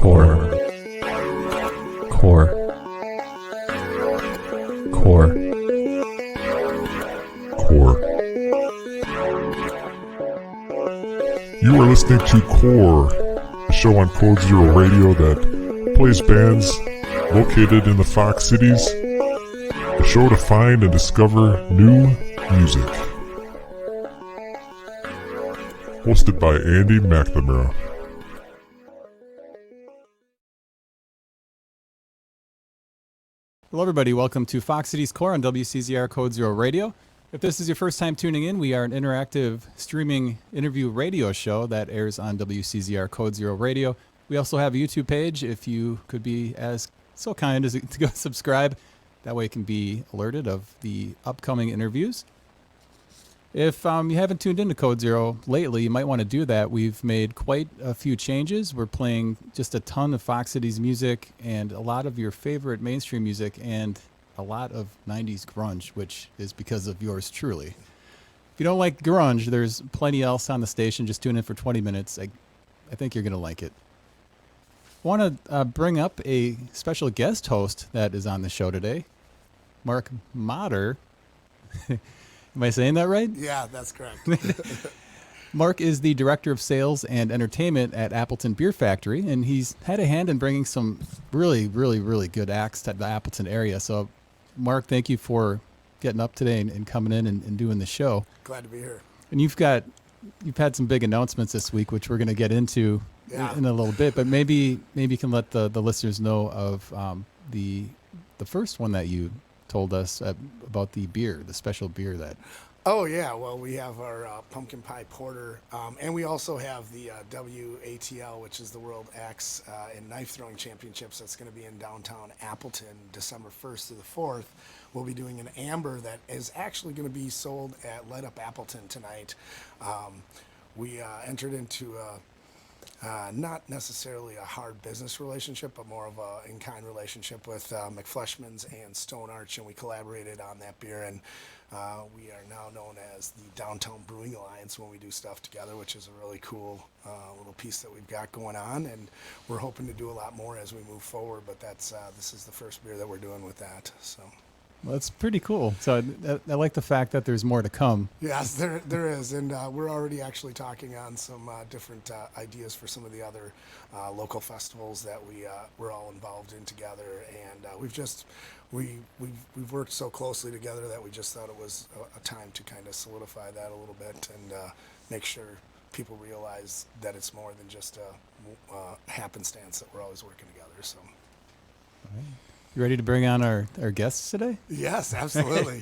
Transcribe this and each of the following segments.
Core. Core. Core. Core. You are listening to Core, a show on Code Zero Radio that plays bands located in the Fox Cities, a show to find and discover new music. Hosted by Andy McNamara. Hello everybody, welcome to Fox Cities Core on WCZR Code Zero Radio. If this is your first time tuning in, we are an interactive streaming interview radio show that airs on WCZR Code Zero Radio. We also have a YouTube page. If you could be as so kind as to go subscribe, that way you can be alerted of the upcoming interviews. If you haven't tuned into Code Zero lately, you might want to do that. We've made quite a few changes. We're playing just a ton of Fox Cities music and a lot of your favorite mainstream music and a lot of 90s grunge, which is because of yours truly. If you don't like grunge, there's plenty else on the station. Just tune in for 20 minutes. I think you're going to like it. I want to bring up a special guest host that is on the show today, Mark Motter. Am I saying that right? Yeah, that's correct. Mark is the Director of Sales and Entertainment at Appleton Beer Factory, and he's had a hand in bringing some really good acts to the Appleton area. So, Mark, thank you for getting up today and coming in and doing the show. Glad to be here. And you've had some big announcements this week, which we're going to get into in a little bit. But maybe you can let the listeners know of the first one that you told us about the beer, the special beer that. Oh, yeah. Well, we have our pumpkin pie porter, and we also have the WATL, which is the World Axe and Knife Throwing Championships. That's going to be in downtown Appleton, December 1st to the 4th. We'll be doing an amber that is actually going to be sold at Light Up Appleton tonight. We entered into not necessarily a hard business relationship, but more of a in-kind relationship with McFleshman's and Stone Arch, and we collaborated on that beer, and we are now known as the Downtown Brewing Alliance when we do stuff together, which is a really cool little piece that we've got going on, and we're hoping to do a lot more as we move forward, but this is the first beer that we're doing with that. So. Well, that's pretty cool. So I like the fact that there's more to come. Yes, there is, and we're already actually talking on some different ideas for some of the other local festivals that we're all involved in together, and we've worked so closely together that we just thought it was a time to kind of solidify that a little bit and make sure people realize that it's more than just a happenstance that we're always working together. So. All right. You ready to bring on our guests today? Yes, absolutely.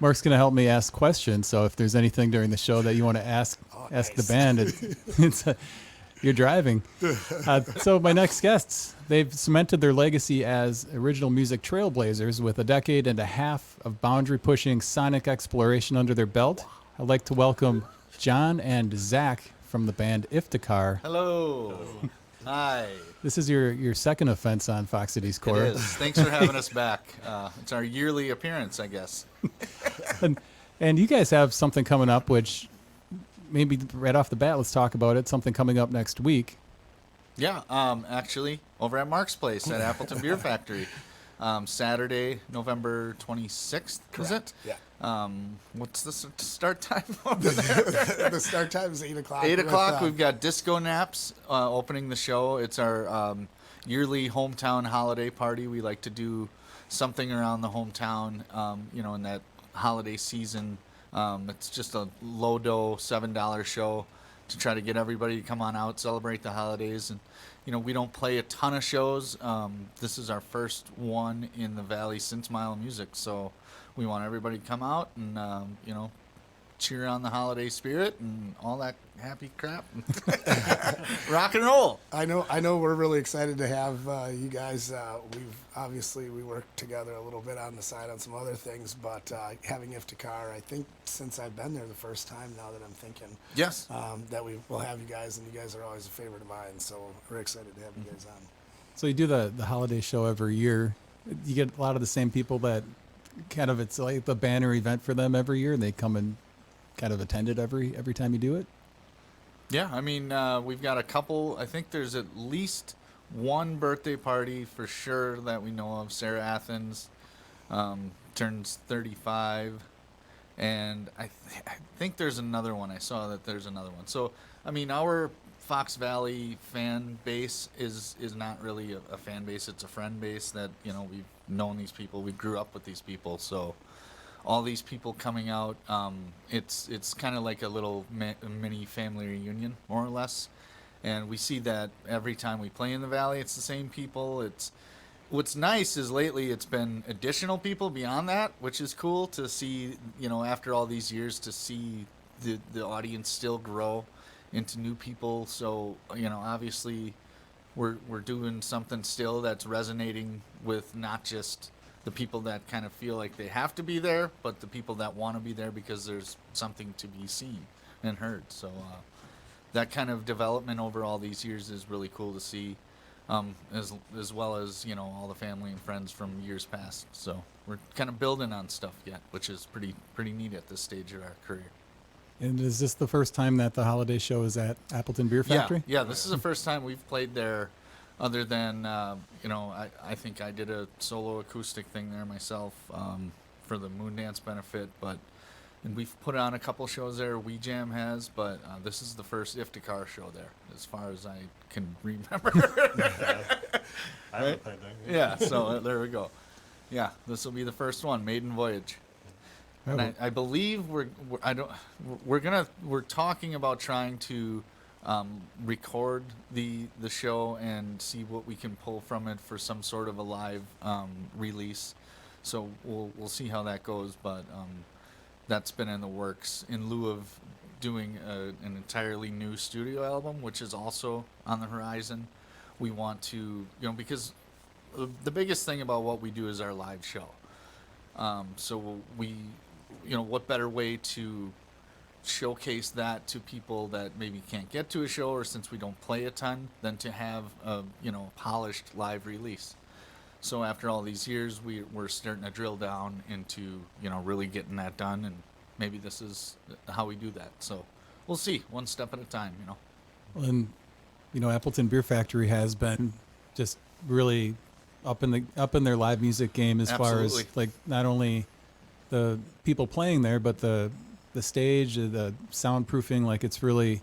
Mark's going to help me ask questions, so if there's anything during the show that you want to ask the band, you're driving. So my next guests, they've cemented their legacy as original music trailblazers with a decade and a half of boundary-pushing sonic exploration under their belt. I'd like to welcome Jon and Zach from the band Ifdakar. Hello. Hi. This is your second offense on Fox Cities Core. It is. Thanks for having us back. It's our yearly appearance, I guess. and you guys have something coming up, which maybe right off the bat, let's talk about it. Something coming up next week. Yeah, actually, over at Mark's place at Appleton Beer Factory. Saturday, November 26th, Correct. Is it? Yeah. What's the start time over there? The start time is 8 o'clock. 8 o'clock, we've got Disconapse opening the show. It's our yearly hometown holiday party. We like to do something around the hometown, in that holiday season. It's just a low-dough $7 show to try to get everybody to come on out, celebrate the holidays. And, we don't play a ton of shows. This is our first one in the Valley since Mile of Music, so we want everybody to come out and, cheer on the holiday spirit and all that happy crap. Rock and roll. I know we're really excited to have you guys. We worked together a little bit on the side on some other things, but having Ifdakar, I think since I've been there the first time, now that I'm thinking, yes, that we will have you guys, and you guys are always a favorite of mine, so we're excited to have you guys on. So you do the holiday show every year. You get a lot of the same people that kind of, it's like the banner event for them every year, and they come and kind of attend it every time you do it? Yeah, I mean, we've got a couple. I think there's at least one birthday party for sure that we know of. Sarah Athens turns 35. And I think there's another one. I saw that there's another one. So, I mean, our Fox Valley fan base is not really a fan base. It's a friend base that, we've known these people. We grew up with these people. So all these people coming out, it's kind of like a little mini family reunion, more or less. And we see that every time we play in the Valley. It's the same people. What's nice is lately it's been additional people beyond that, which is cool to see, after all these years, to see the audience still grow into new people. So, obviously we're doing something still that's resonating with not just the people that kind of feel like they have to be there, but the people that want to be there because there's something to be seen and heard. So that kind of development over all these years is really cool to see. As well as all the family and friends from years past. So we're kind of building on stuff yet, which is pretty neat at this stage of our career. And is this the first time that the holiday show is at Appleton Beer Factory? Yeah. This is the first time we've played there, other than I think I did a solo acoustic thing there myself for the Moondance benefit, and we've put on a couple shows there. Wijam has, but this is the first Ifdakar show there, as far as I can remember. I haven't played there. Yeah, so there we go. Yeah, this will be the first one, maiden voyage. And I believe we're talking about trying to record the show and see what we can pull from it for some sort of a live release. So we'll see how that goes, but that's been in the works in lieu of doing an entirely new studio album, which is also on the horizon. We want to, because the biggest thing about what we do is our live show. So we, what better way to showcase that to people that maybe can't get to a show, or since we don't play a ton, than to have a, polished live release. So after all these years, we're starting to drill down into, really getting that done, and maybe this is how we do that. So we'll see, one step at a time, Well, and Appleton Beer Factory has been just really up in their live music game as Absolutely. far as like not only the people playing there, but the stage, the soundproofing. Like it's really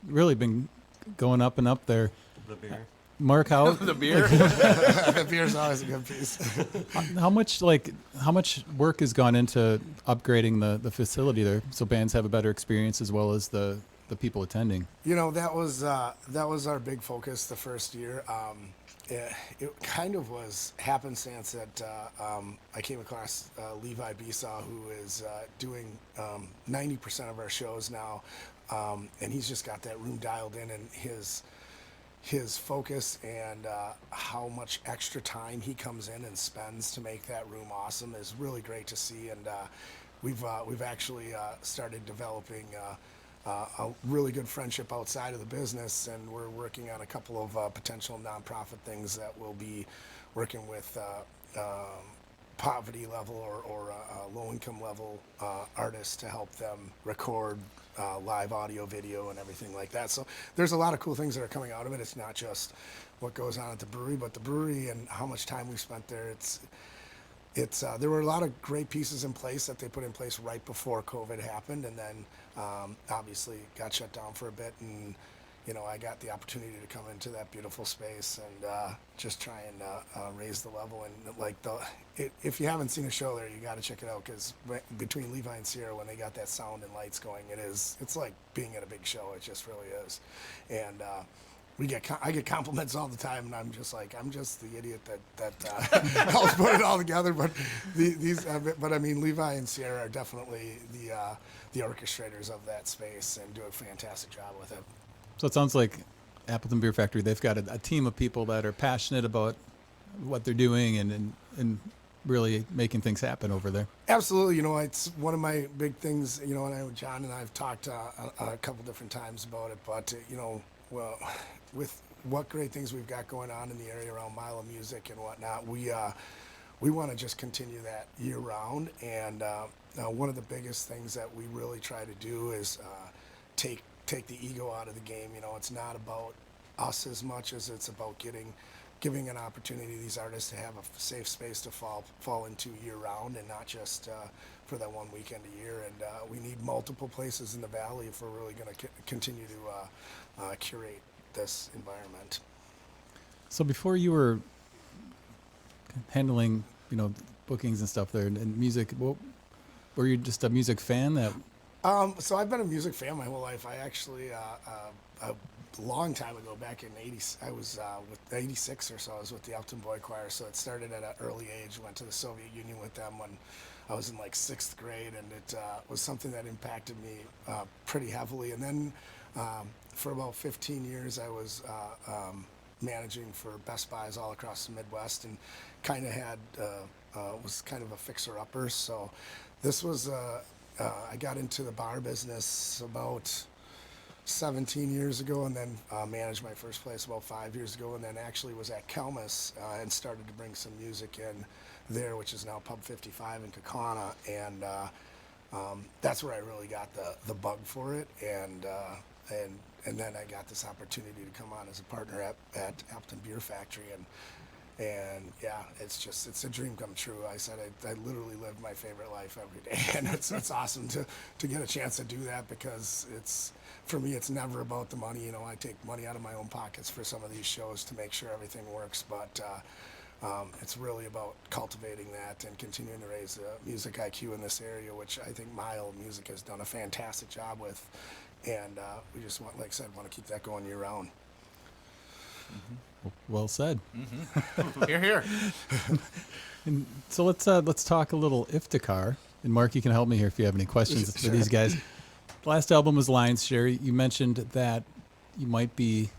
been going up and up there. The beer. Mark, how The beer. The beer's always a good piece. how much work has gone into upgrading the facility there so bands have a better experience as well as the people attending? That was our big focus the first year. It kind of was happenstance that I came across Levi Besaw, who is doing 90% of our shows now, and he's just got that room dialed in, and his focus and how much extra time he comes in and spends to make that room awesome is really great to see. And we've actually started developing a really good friendship outside of the business, and we're working on a couple of potential nonprofit things that will be working with poverty level or low income level artists to help them record live audio, video, and everything like that. So there's a lot of cool things that are coming out of it. It's not just what goes on at the brewery, but the brewery and how much time we spent there. It's there were a lot of great pieces in place that they put in place right before COVID happened, and then obviously got shut down for a bit, and I got the opportunity to come into that beautiful space and just try and raise the level. And if you haven't seen a show there, you got to check it out, because between Levi and Sierra, when they got that sound and lights going, it's like being at a big show. It just really is. And I get compliments all the time, and I'm just the idiot that helps put it all together. But but I mean, Levi and Sierra are definitely the orchestrators of that space and do a fantastic job with it. So it sounds like Appleton Beer Factory, they've got a team of people that are passionate about what they're doing and really making things happen over there. Absolutely. It's one of my big things, and Jon and I have talked a couple different times about it, but, well, with what great things we've got going on in the area around Mile of Music and whatnot, we want to just continue that year round. And one of the biggest things that we really try to do is take the ego out of the game. It's not about us as much as it's about giving an opportunity to these artists to have a safe space to fall into year round, and not just for that one weekend a year. And we need multiple places in the valley if we're really going to continue to curate this environment. So before you were handling, bookings and stuff there and music, were you just a music fan that? So I've been a music fan my whole life. I actually, a long time ago, back in I was with 86 or so, I was with the Appleton Boy Choir. So it started at an early age, went to the Soviet Union with them when I was in like 6th grade, and it was something that impacted me pretty heavily. And then for about 15 years, I was managing for Best Buys all across the Midwest, and kind of was kind of a fixer-upper. So this was, I got into the bar business about 17 years ago, and then managed my first place about 5 years ago, and then actually was at Kelmis and started to bring some music in there, which is now Pub 55 in Kaukauna, and that's where I really got the bug for it, and then I got this opportunity to come on as a partner at Appleton Beer Factory, and yeah, it's a dream come true. I said I literally live my favorite life every day, and it's awesome to get a chance to do that, because for me it's never about the money. I take money out of my own pockets for some of these shows to make sure everything works, but it's really about cultivating that and continuing to raise the music IQ in this area, which I think Mile Music has done a fantastic job with, and we just want to keep that going year round. Well said. Here, here. And so let's talk a little Ifdakar. And Mark, you can help me here if you have any questions for these guys. The last album was Lion's Share. You mentioned that you might be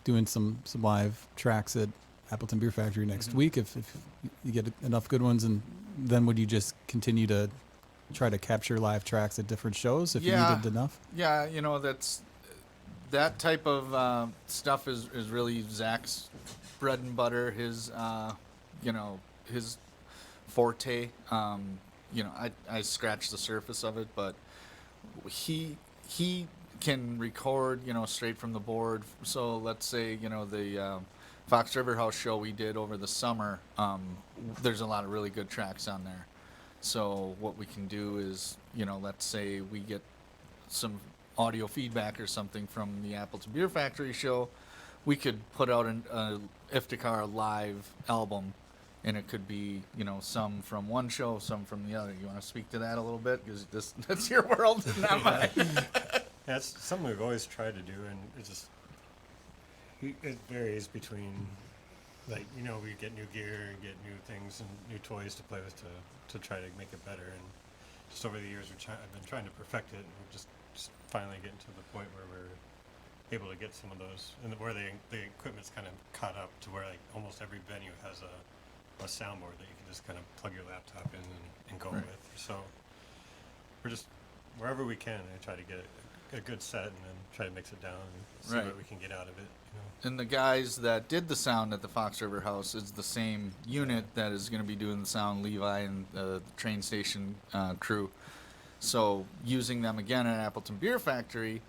doing some live tracks at Appleton Beer Factory next week if you get enough good ones, and then would you just continue to try to capture live tracks at different shows if you needed enough? Yeah, that type of stuff is really Zach's bread and butter, his his forte. I scratched the surface of it, but he can record straight from the board. So let's say the Fox River House show we did over the summer, there's a lot of really good tracks on there. So what we can do is, let's say we get some audio feedback or something from the Appleton Beer Factory show, we could put out an Ifdakar live album, and it could be, some from one show, some from the other. You want to speak to that a little bit? Because that's your world, not mine. Yeah, it's something we've always tried to do, and it varies between, we get new gear and get new things and new toys to play with to try to make it better. And just over the years, I've been trying to perfect it, and we're just finally getting to the point where we're able to get some of those, and where the equipment's kind of caught up to where almost every venue has a soundboard that you can just kind of plug your laptop in and go with. So we're just wherever we can, I try to get a good set and then try to mix it down and see what we can get out of it. And the guys that did the sound at the Fox River House is the same unit that is going to be doing the sound, Levi and the train station crew. So using them again at Appleton Beer Factory,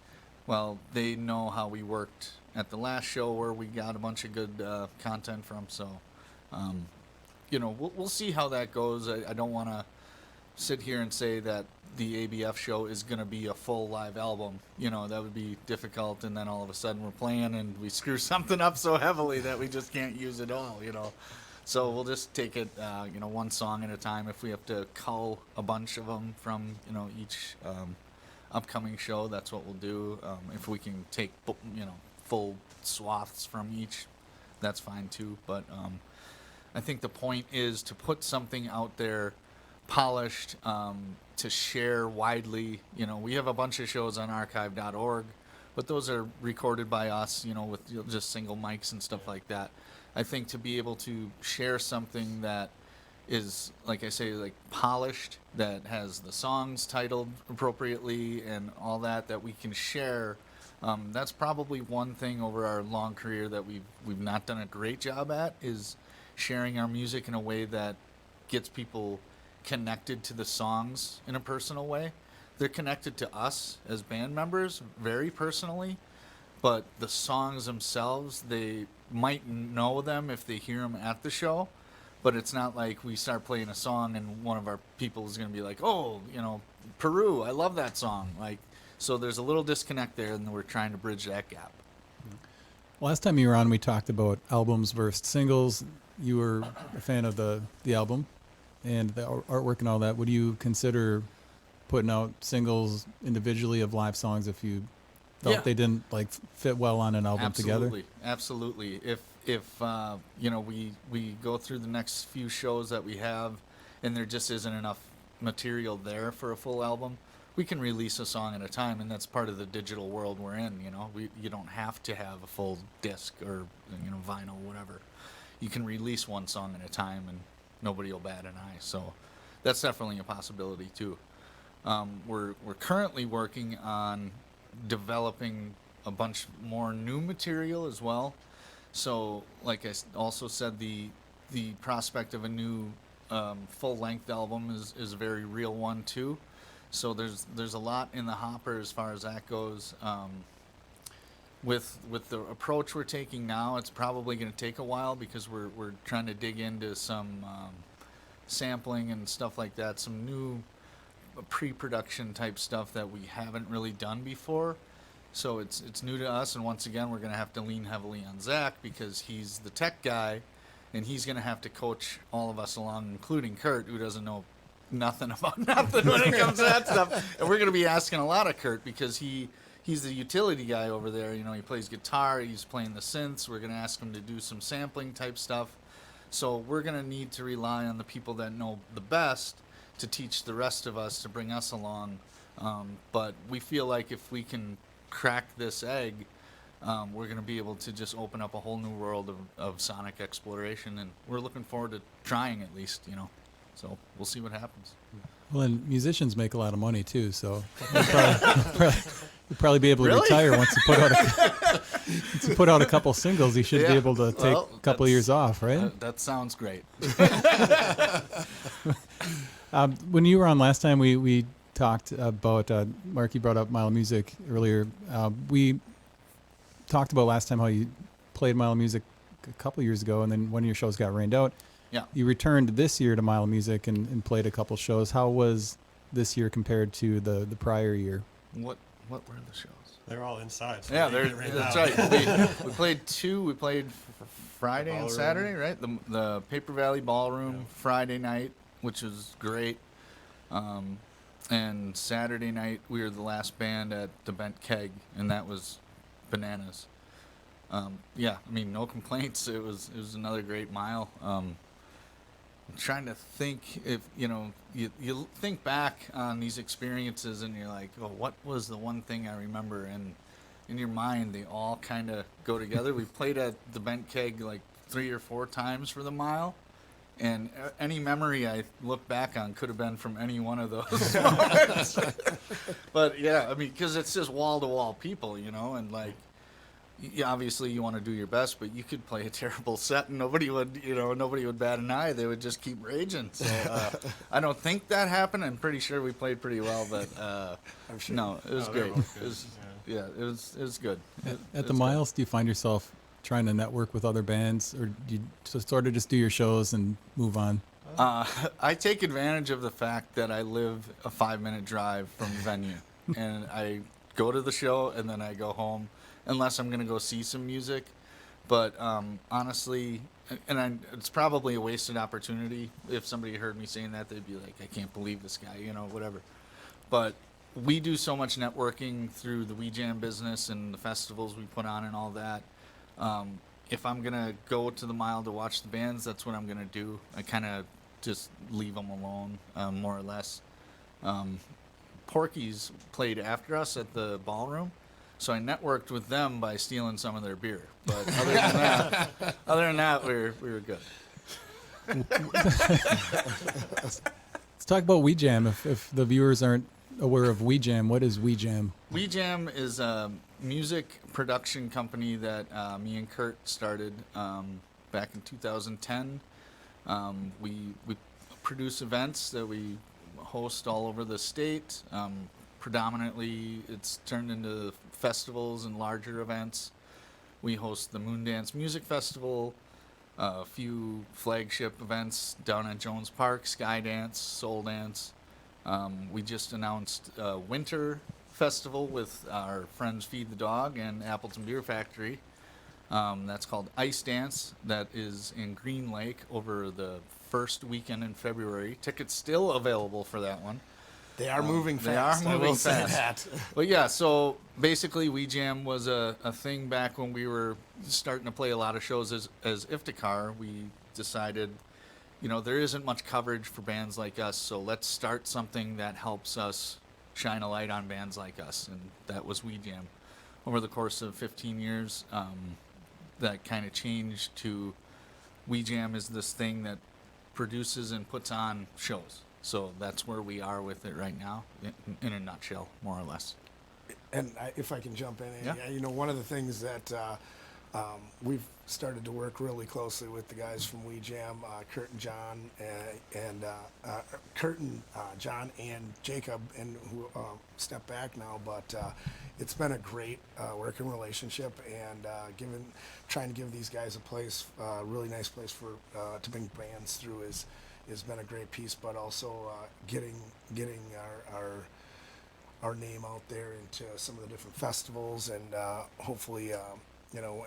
well, they know how we worked at the last show where we got a bunch of good content from. So, we'll see how that goes. I don't want to sit here and say that the ABF show is going to be a full live album. That would be difficult, and then all of a sudden we're playing and we screw something up so heavily that we just can't use it all, So we'll just take it, one song at a time. If we have to cull a bunch of them from, each upcoming show, that's what we'll do. If we can take, full swaths from each, that's fine too. But I think the point is to put something out there polished, to share widely. We have a bunch of shows on archive.org, but those are recorded by us, with just single mics and stuff like that. I think to be able to share something that is, like I say, polished, that has the songs titled appropriately and all that we can share, that's probably one thing over our long career that we've not done a great job at, is sharing our music in a way that gets people connected to the songs in a personal way. They're connected to us as band members very personally, but the songs themselves, they might know them if they hear them at the show, but it's not like we start playing a song and one of our people is going to be like, oh, Peru, I love that song. Like, so there's a little disconnect there, and we're trying to bridge that gap. Last time you were on, we talked about albums versus singles. You were a fan of the album and the artwork and all that. Would you consider putting out singles individually of live songs if you felt they didn't like fit well on an album together? Absolutely. If we go through the next few shows that we have, and there just isn't enough material there for a full album, we can release a song at a time, and that's part of the digital world we're in. You don't have to have a full disc or vinyl, whatever. You can release one song at a time, and nobody will bat an eye. So that's definitely a possibility too. We're currently working on developing a bunch more new material as well. So, like I also said, the prospect of a new full-length album is a very real one too. So there's a lot in the hopper as far as that goes. With the approach we're taking now, it's probably going to take a while because we're trying to dig into some sampling and stuff like that, some new pre-production type stuff that we haven't really done before. So it's new to us, and once again, we're going to have to lean heavily on Zach because he's the tech guy, and he's going to have to coach all of us along, including Kurt, who doesn't know nothing about nothing when it comes to that stuff. And we're going to be asking a lot of Kurt because he's the utility guy over there. He plays guitar, he's playing the synths. We're going to ask him to do some sampling type stuff. So we're going to need to rely on the people that know the best to teach the rest of us, to bring us along. But we feel like if we can crack this egg, we're going to be able to just open up a whole new world of sonic exploration, and we're looking forward to trying at least, So we'll see what happens. Well, and musicians make a lot of money too, so you'll probably be able to retire once you put out a couple singles. You should be able to take a couple of years off, right? That sounds great. When you were on last time, we talked about Marky brought up Mile Music earlier. We talked about last time how you played Mile Music a couple of years ago, and then one of your shows got rained out. Yeah. You returned this year to Mile Music and played a couple shows. How was this year compared to the prior year? What were the shows? They're all inside. So Yeah, that's right. We played two. We played Friday and Saturday, right? The Paper Valley Ballroom Friday night, which was great. And Saturday night we were the last band at the Bent Keg, and that was bananas. No complaints. It was another great mile. I'm trying to think if you think back on these experiences and you're like, oh, what was the one thing I remember? And in your mind, they all kind of go together. We played at the Bent Keg like 3 or 4 times for the mile, and any memory I look back on could have been from any one of those moments. But yeah, because it's just wall to wall people, and like. Obviously you want to do your best, but you could play a terrible set and nobody would bat an eye. They would just keep raging. So I don't think that happened. I'm pretty sure we played pretty well, but I'm sure. No, it was great. It was good. At the Miles, do you find yourself trying to network with other bands, or do you sort of just do your shows and move on? I take advantage of the fact that I live a 5-minute drive from the venue, and I go to the show and then I go home. Unless I'm going to go see some music. But honestly, it's probably a wasted opportunity. If somebody heard me saying that, they'd be like, I can't believe this guy, whatever. But we do so much networking through the Wijam business and the festivals we put on and all that. If I'm going to go to the Mile to watch the bands, that's what I'm going to do. I kind of just leave them alone, more or less. Porky's played after us at the ballroom. So I networked with them by stealing some of their beer. But other than that, we were good. Let's talk about Wijam. If the viewers aren't aware of Wijam, what is Wijam? Wijam is a music production company that me and Kurt started back in 2010. We produce events that we host all over the state. predominantly it's turned into festivals and larger events. We host the Moondance Music Festival, a few flagship events down at Jones Park, Skydance, Soul Dance. We just announced a winter festival with our friends Feed the Dog and Appleton Beer Factory. That's called Ice Dance. That is in Green Lake over the first weekend in February. Tickets still available for that one. They are moving They fast. are moving I will say fast. that. But yeah, so basically Wijam was a thing back when we were starting to play a lot of shows as Ifdakar. We decided, there isn't much coverage for bands like us, so let's start something that helps us shine a light on bands like us, and that was Wijam. Over the course of 15 years, that kind of changed to Wijam is this thing that produces and puts on shows. So that's where we are with it right now, in a nutshell, more or less. And if I can jump in, Yeah. one of the things that we've started to work really closely with the guys from Wijam, Kurt and John, John and Jacob, and who stepped back now. But it's been a great working relationship, and trying to give these guys a place, really nice place for to bring bands through has been a great piece. But also getting our name out there into some of the different festivals, and hopefully,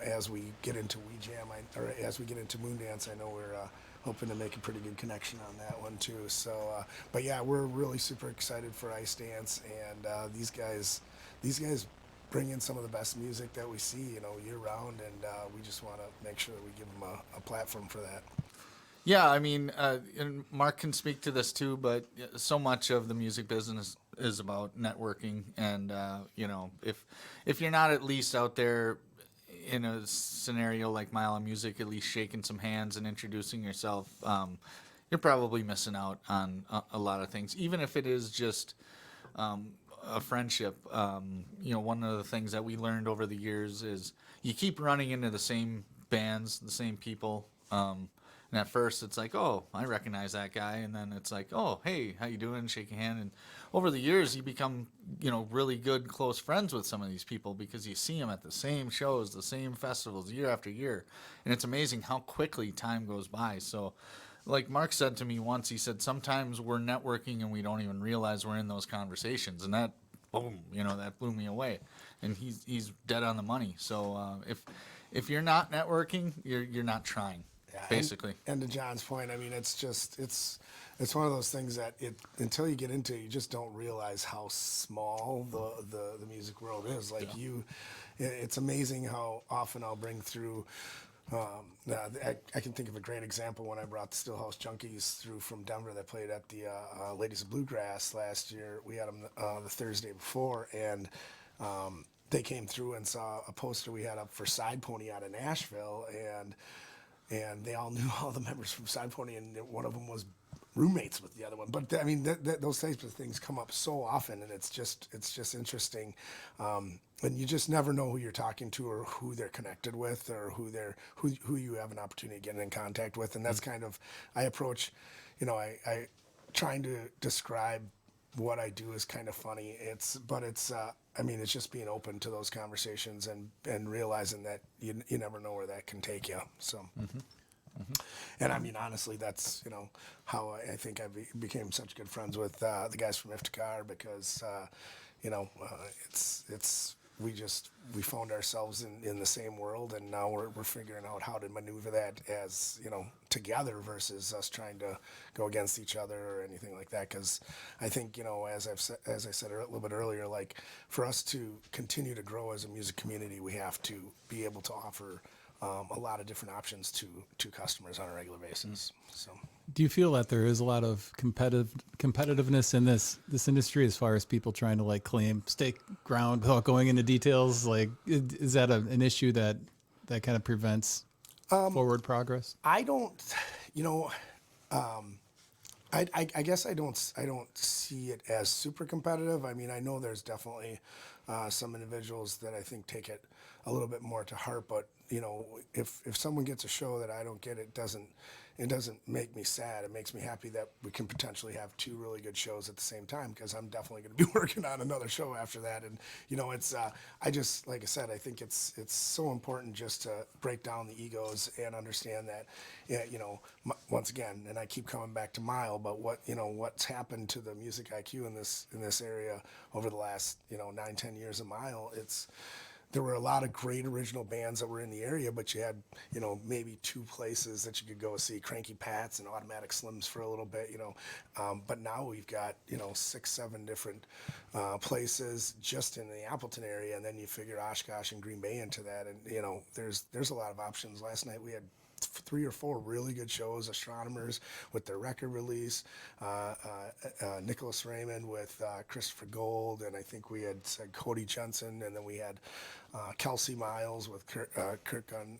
as we get into Wijam, or as we get into Moondance, I know we're hoping to make a pretty good connection on that one too. So, but yeah, we're really super excited for Ice Dance, and these guys bring in some of the best music that we see, year round, and we just want to make sure that we give them a platform for that. Yeah, I mean, and Mark can speak to this too, but so much of the music business is about networking, and if you're not at least out there in a scenario like Mile of Music, at least shaking some hands and introducing yourself, you're probably missing out on a lot of things, even if it is just a friendship. One of the things that we learned over the years is you keep running into the same bands, the same people. And at first it's like, oh, I recognize that guy. And then it's like, oh, hey, how you doing? Shake a hand. And over the years, you become, really good, close friends with some of these people because you see them at the same shows, the same festivals year after year. And it's amazing how quickly time goes by. So like Mark said to me once, he said, sometimes we're networking and we don't even realize we're in those conversations. And that, boom, that blew me away. And he's dead on the money. So if you're not networking, you're not trying. Yeah, basically. And to John's point, I mean, it's one of those things that until you get into it, you just don't realize how small the music world is. Like it's amazing how often I'll bring through. I can think of a great example when I brought the Stillhouse Junkies through from Denver that played at the Ladies of Bluegrass last year. We had them the Thursday before, and they came through and saw a poster we had up for Side Pony out of Nashville, and they all knew all the members from Side Pony, and one of them was roommates with the other one. But I mean, those types of things come up so often, and it's just interesting. And you just never know who you're talking to, or who they're connected with, or who you have an opportunity to get in contact with. And that's kind of, I approach, I trying to describe what I do is kind of funny. It's just being open to those conversations and realizing that you never know where that can take you. So, and I mean, honestly, that's, how I think I became such good friends with the guys from Ifdakar, because, we found ourselves in the same world, and now we're figuring out how to maneuver that as, together versus us trying to go against each other or anything like that. Because I think, as I said a little bit earlier, like, for us to continue to grow as a music community, we have to be able to offer a lot of different options to customers on a regular basis. So, do you feel that there is a lot of competitiveness in this industry, as far as people trying to claim stake ground without going into details? Like, is that an issue that kind of prevents forward progress? I don't, I guess I don't see it as super competitive. I mean, I know there's definitely some individuals that I think take it a little bit more to heart, but if someone gets a show that I don't get, it it doesn't make me sad. It makes me happy that we can potentially have 2 really good shows at the same time, because I'm definitely going to be working on another show after that. And it's I just, like I said, I think it's so important just to break down the egos and understand that, once again, and I keep coming back to Mile, but what's happened to the music IQ in this area over the last 9-10 years of Mile. There were a lot of great original bands that were in the area, but you had, maybe 2 places that you could go see, Cranky Pats and Automatic Slims for a little bit, but now we've got, 6-7 different places just in the Appleton area, and then you figure Oshkosh and Green Bay into that, and, there's a lot of options. Last night we had 3 or 4 really good shows. Astronomers with their record release, Nicholas Raymond with Christopher Gold, and I think we had said Cody Jensen, and then we had Kelsey Miles with Kurt Gunn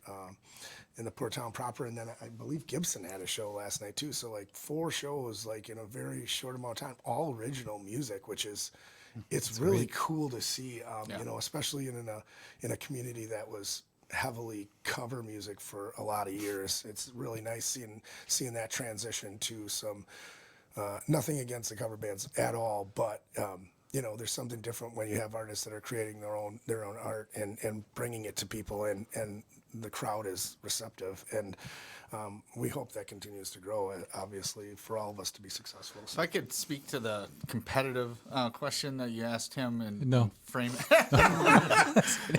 in the Poor Town proper, and then I believe Gibson had a show last night too. So 4 shows in a very short amount of time, all original music, which is it's really great. Cool to see. Especially in a community that was heavily cover music for a lot of years. It's really nice seeing that transition to some nothing against the cover bands at all, but there's something different when you have artists that are creating their own art and bringing it to people, and the crowd is receptive, and we hope that continues to grow, obviously, for all of us to be successful. So I could speak to the competitive question that you asked him and No. frame it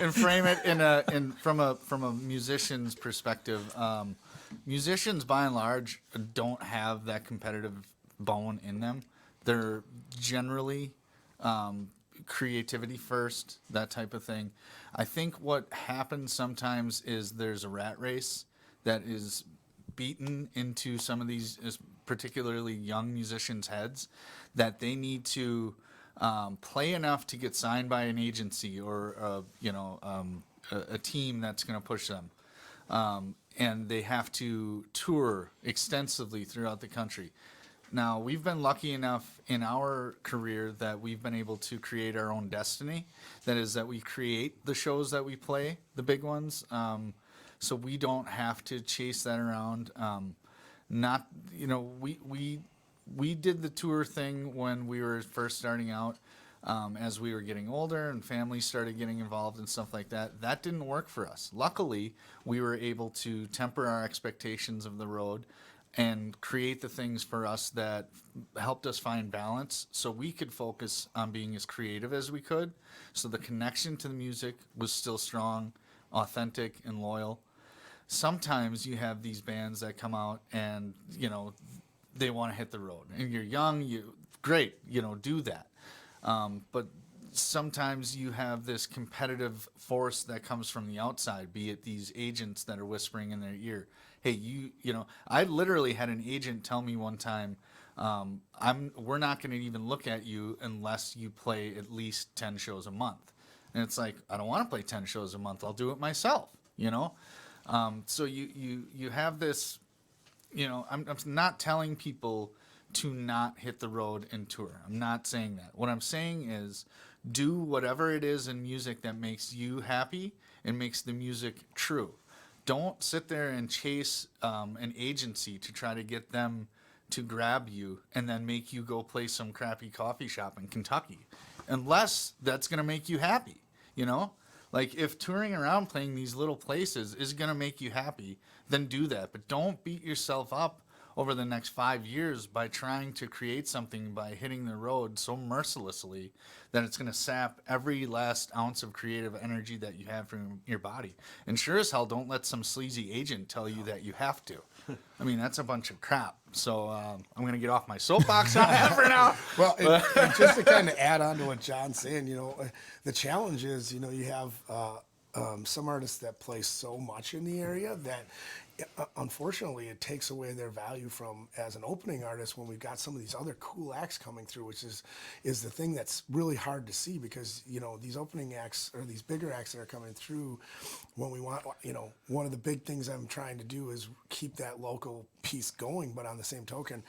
and frame it from a musician's perspective. Musicians, by and large, don't have that competitive bone in them. They're generally creativity first, that type of thing. I think what happens sometimes is there's a rat race that is beaten into some of these, particularly young musicians' heads, that they need to play enough to get signed by an agency or a team that's going to push them, and they have to tour extensively throughout the country. Now, we've been lucky enough in our career that we've been able to create our own destiny. That is, that we create the shows that we play, the big ones. So we don't have to chase that around. We did the tour thing when we were first starting out. As we were getting older and families started getting involved and stuff like that, that didn't work for us. Luckily, we were able to temper our expectations of the road and create the things for us that helped us find balance, so we could focus on being as creative as we could. So the connection to the music was still strong, authentic, and loyal. Sometimes you have these bands that come out and, they want to hit the road. And you're young, great, do that. But sometimes you have this competitive force that comes from the outside, be it these agents that are whispering in their ear. Hey, I literally had an agent tell me one time, we're not going to even look at you unless you play at least 10 shows a month. And it's like, I don't want to play 10 shows a month. I'll do it myself, So you have this, I'm not telling people to not hit the road and tour. I'm not saying that. What I'm saying is do whatever it is in music that makes you happy and makes the music true. Don't sit there and chase an agency to try to get them to grab you and then make you go play some crappy coffee shop in Kentucky, unless that's going to make you happy, Like, if touring around playing these little places is going to make you happy, then do that. But don't beat yourself up over the next 5 years by trying to create something by hitting the road so mercilessly that it's going to sap every last ounce of creative energy that you have from your body. And sure as hell, don't let some sleazy agent tell you that you have to. I mean, that's a bunch of crap. So I'm going to get off my soapbox on that for now. Well, and just to kind of add on to what John's saying, the challenge is, you have some artists that play so much in the area that unfortunately it takes away their value from as an opening artist when we've got some of these other cool acts coming through, which is the thing that's really hard to see, because these opening acts or these bigger acts that are coming through, when we want, one of the big things I'm trying to do is keep that local piece going, but on the same token,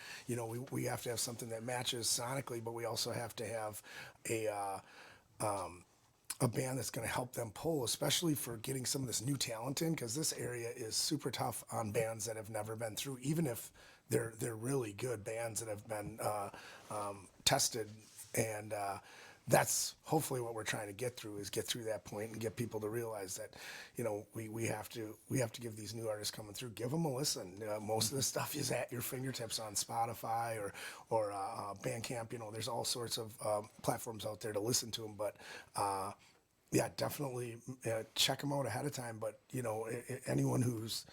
we have to have something that matches sonically, but we also have to have a a band that's going to help them pull, especially for getting some of this new talent in, because this area is super tough on bands that have never been through, even if they're really good bands that have been tested. And that's hopefully what we're trying to get through that point and get people to realize that, we have to give these new artists coming through, give them a listen. Most of this stuff is at your fingertips on Spotify or Bandcamp. There's all sorts of platforms out there to listen to them, but yeah, definitely check them out ahead of time. But anyone who's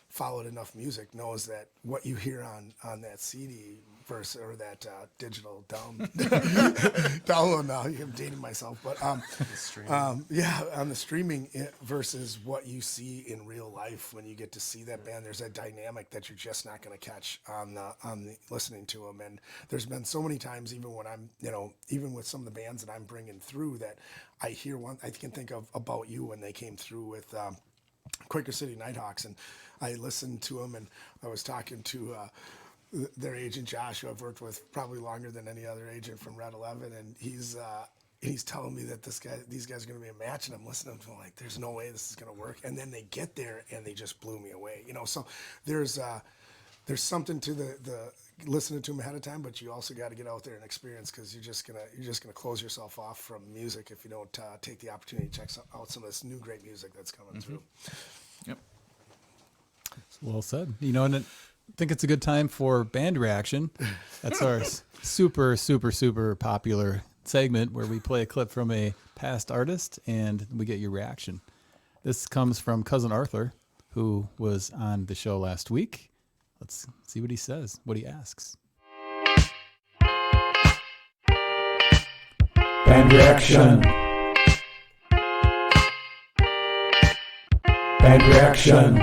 followed enough music knows that what you hear on that CD or that digital download now. I'm dating myself, but on the streaming versus what you see in real life when you get to see that band. There's a dynamic that you're just not going to catch on the listening to them. And there's been so many times, even when I'm even with some of the bands that I'm bringing through, that I hear one. I can think of About You when they came through with Quaker City Nighthawks, and I listened to them, and I was talking to their agent Josh, who I've worked with probably longer than any other agent from Red 11, and he's telling me that these guys are going to be a match, and I'm listening to them like, there's no way this is going to work. And then they get there and they just blew me away. So there's something to the listening to them ahead of time, but you also got to get out there and experience, because you're just gonna close yourself off from music if you don't take the opportunity to check out some of this new great music that's coming through. Yep. Well said. And I think it's a good time for band reaction. That's our super, super, super popular segment where we play a clip from a past artist and we get your reaction. This comes from Cousin Arthur, who was on the show last week. Let's see what he says, what he asks. Band reaction. Band reaction.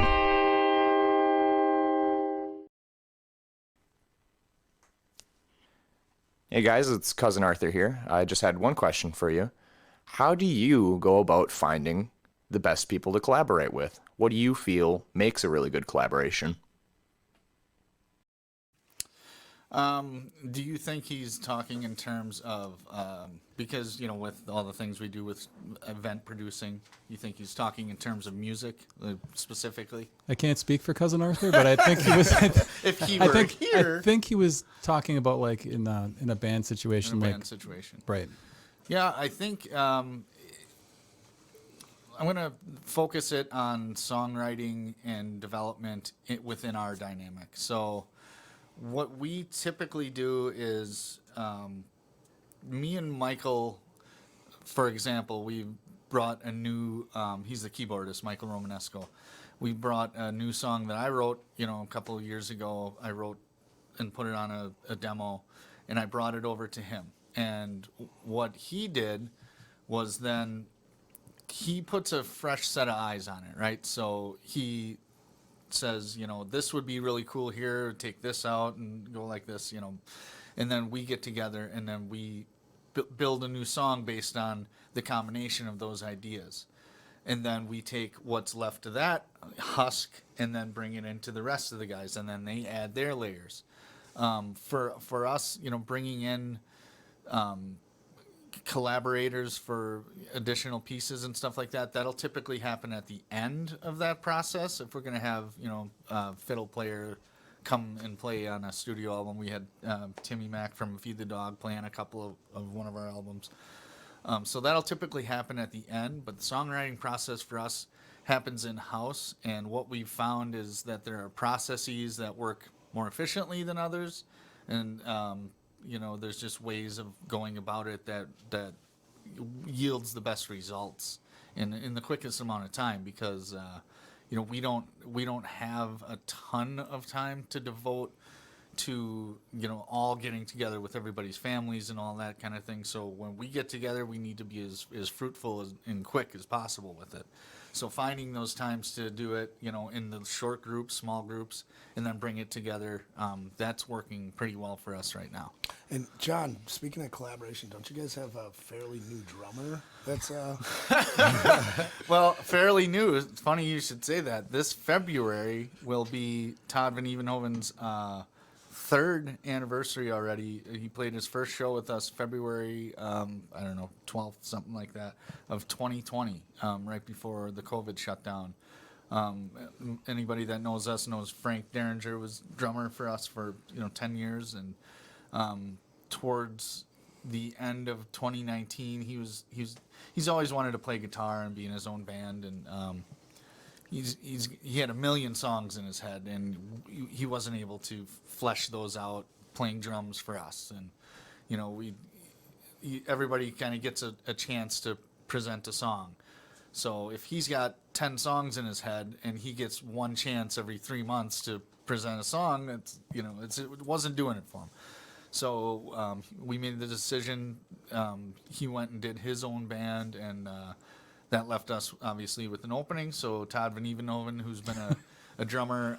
Hey guys, it's Cousin Arthur here. I just had one question for you. How do you go about finding the best people to collaborate with? What do you feel makes a really good collaboration? Do you think he's talking in terms of, because, with all the things we do with event producing, you think he's talking in terms of music specifically? I can't speak for Cousin Arthur, but I think he was. If he were here. I think he was talking about like in a band situation. Situation. Right. Yeah, I think I'm going to focus it on songwriting and development within our dynamic. So what we typically do is me and Michael, for example, we brought a new, he's the keyboardist, Michael Romanesco. We brought a new song that I wrote, a couple of years ago. I wrote and put it on a demo, and I brought it over to him. And what he did was then he puts a fresh set of eyes on it, right? So he says, this would be really cool here, take this out and go like this, and then we get together and then we build a new song based on the combination of those ideas. And then we take what's left of that husk and then bring it into the rest of the guys, and then they add their layers. For us, bringing in collaborators for additional pieces and stuff like that, that'll typically happen at the end of that process. If we're going to have a fiddle player come and play on a studio album, we had Timmy Mack from Feed the Dog playing a couple of one of our albums, so that'll typically happen at the end. But the songwriting process for us happens in house, and what we've found is that there are processes that work more efficiently than others, and there's just ways of going about it that yields the best results in the quickest amount of time, because we don't have a ton of time to devote to all getting together with everybody's families and all that kind of thing. So when we get together, we need to be as fruitful and quick as possible with it. So finding those times to do it, in the short groups, small groups, and then bring it together, that's working pretty well for us right now. And John, speaking of collaboration, don't you guys have a fairly new drummer? That's Well, fairly new. It's funny you should say that. This February will be Todd Vanevenhoven's third anniversary already. He played his first show with us February, 12th, something like that, of 2020, right before the COVID shutdown. Anybody that knows us knows Frank Derringer was drummer for us for 10 years, and towards the end of 2019, he's always wanted to play guitar and be in his own band, and he had a million songs in his head, and he wasn't able to flesh those out playing drums for us, and everybody kind of gets a chance to present a song. So if he's got 10 songs in his head and he gets one chance every 3 months to present a song, it wasn't doing it for him. So we made the decision. He went and did his own band, and that left us obviously with an opening. So Todd Vanevenhoven, who's been a drummer,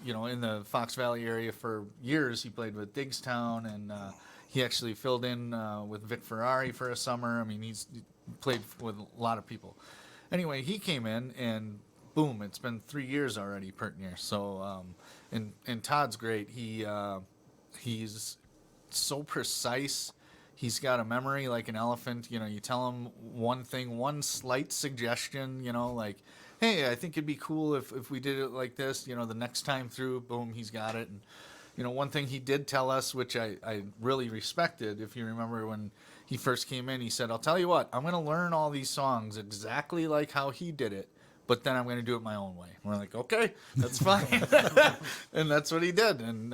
in the Fox Valley area for years, he played with Digstown, and he actually filled in with Vic Ferrari for a summer. I mean, he's played with a lot of people. Anyway, he came in, and boom, it's been 3 years already, pert near. So, and Todd's great. He's so precise. He's got a memory like an elephant. You tell him one thing, one slight suggestion, like, hey, I think it'd be cool if we did it like this, the next time through, boom, he's got it. And, one thing he did tell us, which I really respected, if you remember when he first came in, he said, I'll tell you what, I'm going to learn all these songs exactly like how he did it, but then I'm going to do it my own way. And we're like, okay, that's fine. And that's what he did. And,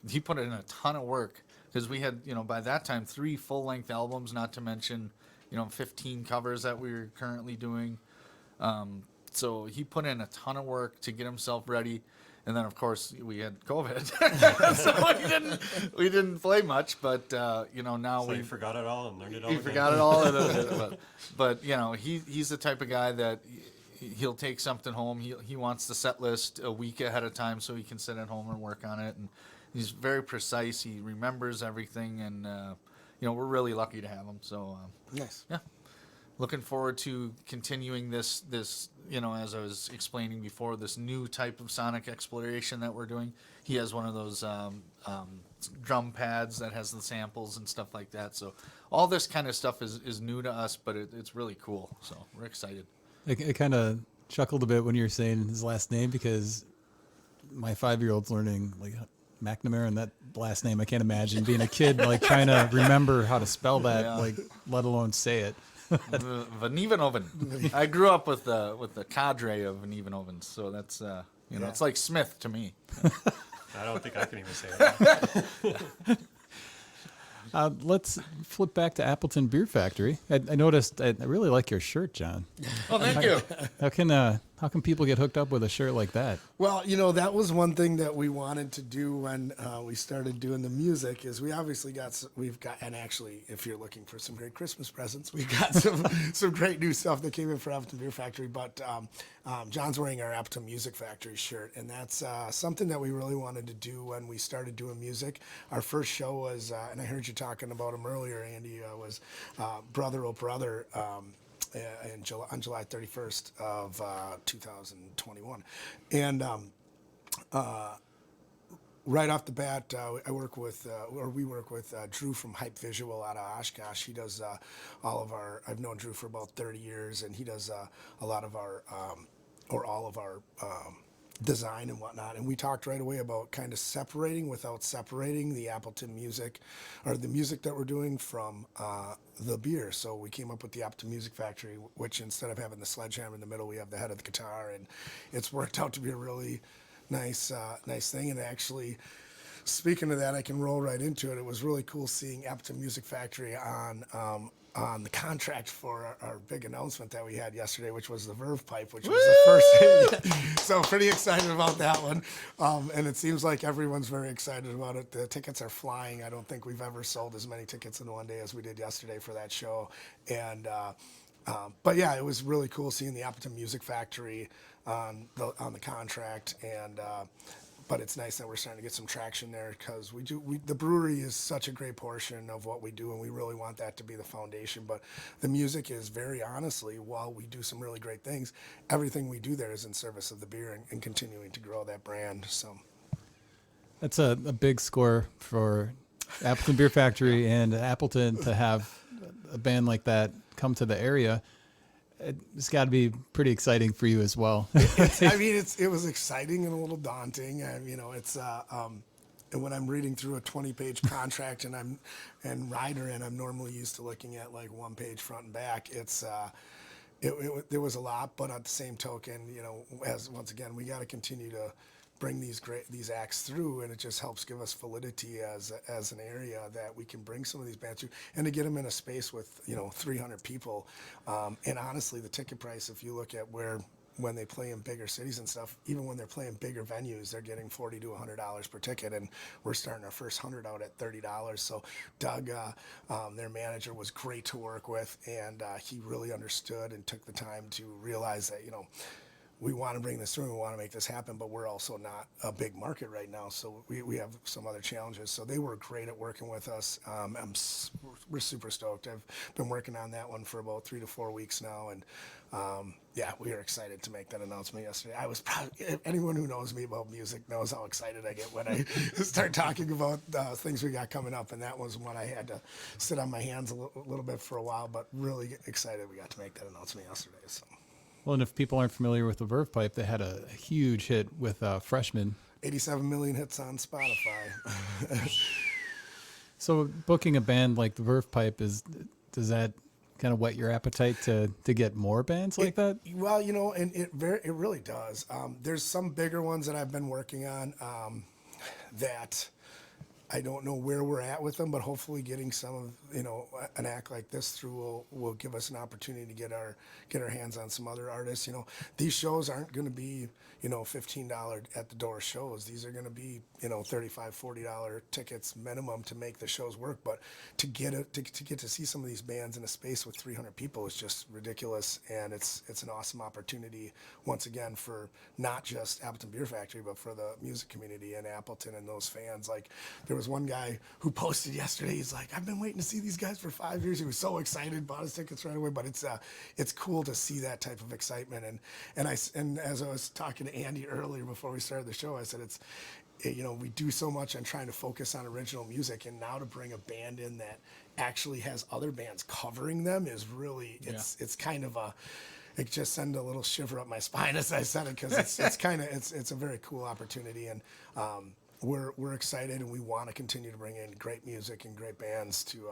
he put in a ton of work, because we had, by that time, 3 full-length albums, not to mention, 15 covers that we were currently doing. So he put in a ton of work to get himself ready. And then, of course, we had COVID, so we didn't play much. But now So you forgot it all and learned it all. He again. forgot it all. But he's the type of guy that he'll take something home. He wants the set list a week ahead of time so he can sit at home and work on it. And he's very precise. He remembers everything, and we're really lucky to have him. So Nice. yeah. Looking forward to continuing this, as I was explaining before, this new type of sonic exploration that we're doing. He has one of those drum pads that has the samples and stuff like that. So all this kind of stuff is new to us, but it's really cool. So we're excited. I kind of chuckled a bit when you were saying his last name, because my 5-year-old's learning like McNamara, and that last name, I can't imagine being a kid like trying to remember how to spell that, Yeah. let alone say it. Vanevenhoven. I grew up with the cadre of Vanevenhovens, so that's it's like Smith to me. I don't think I can even say that. Let's flip back to Appleton Beer Factory. I noticed I really like your shirt, John. Oh, thank you. How can people get hooked up with a shirt like that? Well, that was one thing that we wanted to do when we started doing the music. Is we've got, and actually, if you're looking for some great Christmas presents, we've got some great new stuff that came in for Appleton Beer Factory. But John's wearing our Appleton Music Factory shirt, and that's something that we really wanted to do when we started doing music. Our first show was, and I heard you talking about him earlier, Andy, was Brother Oh Brother. On July 31st of 2021. And right off the bat, we work with Drew from Hype Visual out of Oshkosh. He does I've known Drew for about 30 years, and he does a lot of our, or all of our design and whatnot. And we talked right away about kind of separating without separating the Appleton music, or the music that we're doing, from the beer. So we came up with the Appleton Music Factory, which instead of having the sledgehammer in the middle, we have the head of the guitar, and it's worked out to be a really nice thing. And actually, speaking of that, I can roll right into it. It was really cool seeing Appleton Music Factory on the contract for our big announcement that we had yesterday, which was the Verve pipe, which was the first thing. So pretty excited about that one. And it seems like everyone's very excited about it. The tickets are flying. I don't think we've ever sold as many tickets in one day as we did yesterday for that show. And but yeah, it was really cool seeing the Appleton Music Factory on the contract. And but it's nice that we're starting to get some traction there, because the brewery is such a great portion of what we do, and we really want that to be the foundation. But the music is, very honestly, while we do some really great things, everything we do there is in service of the beer and continuing to grow that brand. So That's a big score for Appleton Beer Factory and Appleton to have a band like that come to the area. It's got to be pretty exciting for you as well. I mean, it was exciting and a little daunting. And when I'm reading through a 20-page contract and rider, and I'm normally used to looking at like one page front and back, there was a lot. But at the same token, as once again, we got to continue to bring these acts through, and it just helps give us validity as an area that we can bring some of these bands through, and to get them in a space with 300 people. And honestly, the ticket price, if you look at when they play in bigger cities and stuff, even when they're playing bigger venues, they're getting $40 to $100 per ticket, and we're starting our first 100 out at $30. So Doug, their manager, was great to work with, and he really understood and took the time to realize that we want to bring this through, we want to make this happen, but we're also not a big market right now, so we have some other challenges. So they were great at working with us. We're super stoked. I've been working on that one for about 3 to 4 weeks now, and we are excited to make that announcement yesterday. I was probably, anyone who knows me about music knows how excited I get when I start talking about things we got coming up, and that was one I had to sit on my hands a little bit for a while, but really excited we got to make that announcement yesterday. So. Well, and if people aren't familiar with the Verve Pipe, they had a huge hit with Freshman. 87 million hits on Spotify. So booking a band like the Verve Pipe, does that kind of whet your appetite to get more bands like that? Well, and it really does. There's some bigger ones that I've been working on that I don't know where we're at with them, but hopefully getting some of an act like this through will give us an opportunity to get our hands on some other artists. These shows aren't going to be $15 at the door shows. These are going to be $35, $40 tickets minimum to make the shows work. But to get to see some of these bands in a space with 300 people is just ridiculous, and it's an awesome opportunity once again for not just Appleton Beer Factory, but for the music community in Appleton and those fans. Like, there was one guy who posted yesterday. He's like, "I've been waiting to see these guys for 5 years." He was so excited, bought his tickets right away. But it's cool to see that type of excitement. And as I was talking to Andy earlier before we started the show, I said we do so much on trying to focus on original music, and now to bring a band in that actually has other bands covering them is really it's kind of it just sent a little shiver up my spine as I said it, because it's a very cool opportunity, and we're excited, and we want to continue to bring in great music and great bands to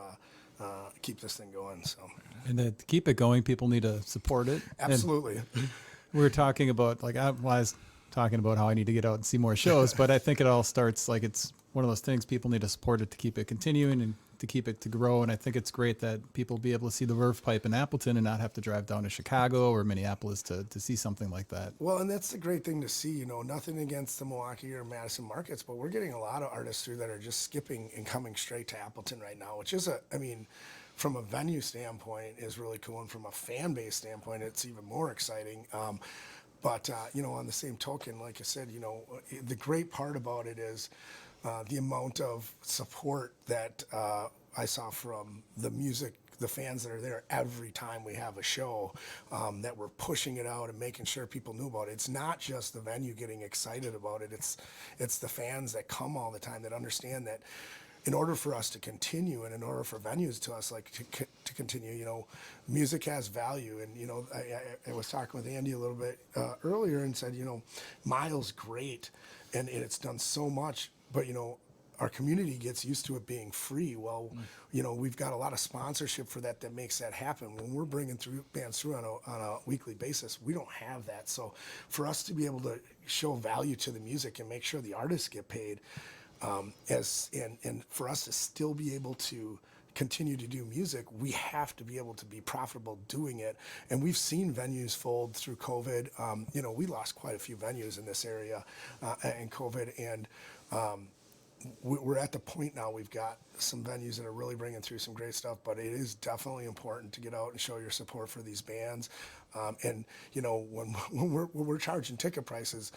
keep this thing going. So, and to keep it going, people need to support it. Absolutely. And we were talking about I was talking about how I need to get out and see more shows, but I think it all starts it's one of those things. People need to support it to keep it continuing and to keep it to grow. And I think it's great that people be able to see the Verve Pipe in Appleton and not have to drive down to Chicago or Minneapolis to see something like that. Well, and that's the great thing to see. Nothing against the Milwaukee or Madison markets, but we're getting a lot of artists through that are just skipping and coming straight to Appleton right now, which is from a venue standpoint is really cool, and from a fan base standpoint, it's even more exciting. But on the same token, like I said, the great part about it is the amount of support that I saw from the fans that are there every time we have a show, that we're pushing it out and making sure people knew about it. It's not just the venue getting excited about it. It's the fans that come all the time that understand that in order for us to continue, and in order for venues to us to continue, music has value. And I was talking with Andy a little bit earlier and said, Mile's great, and it's done so much, but our community gets used to it being free. Well, we've got a lot of sponsorship for that makes that happen. When we're bringing bands through on a weekly basis, we don't have that. So for us to be able to show value to the music and make sure the artists get paid, and for us to still be able to continue to do music, we have to be able to be profitable doing it. And we've seen venues fold through COVID. We lost quite a few venues in this area in COVID, and we're at the point now we've got some venues that are really bringing through some great stuff, but it is definitely important to get out and show your support for these bands. And you know, when we're charging ticket prices,